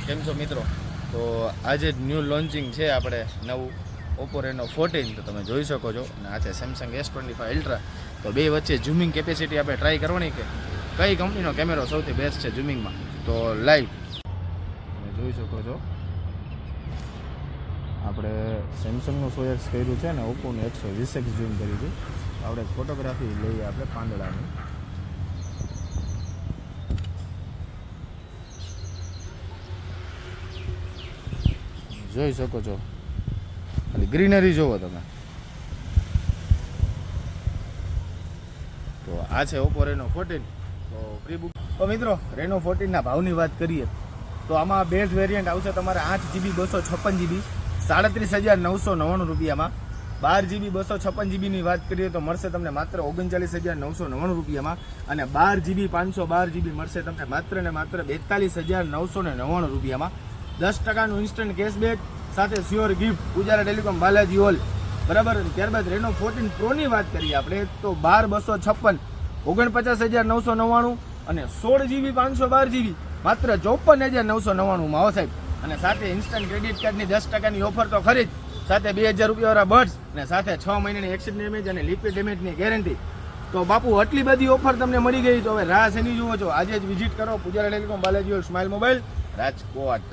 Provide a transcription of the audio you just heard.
કેમ છો મિત્રો? તો આજે ન્યૂ લોન્ચિંગ છે આપણે નવું ઓપ્પો રેનો 14, તો તમે જોઈ શકો છો. અને આ છે સેમસંગ S25 અલ્ટ્રા. તો બે વચ્ચે ઝૂમિંગ કેપેસિટી આપણે ટ્રાય કરવાની કે કઈ કંપનીનો કેમેરો સૌથી બેસ્ટ છે ઝૂમિંગમાં. તો લાઈવ તમે જોઈ શકો છો. આપણે સેમસંગનું 100x કર્યું છે ને ઓપ્પોનું 120x ઝૂમ કર્યું છે. આપણે ફોટોગ્રાફી લઈએ આપણે પાંદડાની. જોઈ શકો છો, ખાલી ગ્રીનરી જોવો તમે. તો આ છે ઓપ્પો રેનો 14. તો પ્રી બુક. તો મિત્રો રેનો 14ના ભાવની વાત કરીએ તો આમાં બેઝ વેરિયન્ટ આવશે તમારે 8GB 256GB 37,999 રૂપિયામાં. 12GB 256GBની વાત કરીએ તો મળશે તમને માત્ર 39,999 રૂપિયામાં. અને 12GB 512GB મળશે તમને માત્ર ને માત્ર 42,999 રૂપિયામાં. 10% ઇન્સ્ટન્ટ કેશબેક સાથે sure gift Ujala telecom Balaji hall, બરાબર. ત્યારબાદ રેનો 14 પ્રોની વાત કરીએ આપણે તો 12/256 49,999 અને 16GB 512GB માત્ર 54,999 આવો સાહેબ. અને સાથે ઇન્સ્ટન્ટ ક્રેડિટ કાર્ડની 10%ની ઓફર તો ખરી જ, સાથે 2,000 રૂપિયાવાળા બર્ડ્સ અને સાથે 6 મહિનાની એક્સિડન્ટ ડેમેજ અને લિક્વિડ ડેમેજની ગેરંટી. તો બાપુ આટલી બધી ઓફર તમને મળી ગઈ, તો હવે રાહ શેની જુઓ છો? આજે જ વિઝિટ કરો Ujala telecom Balaji hall, smile mobile, Rajkot.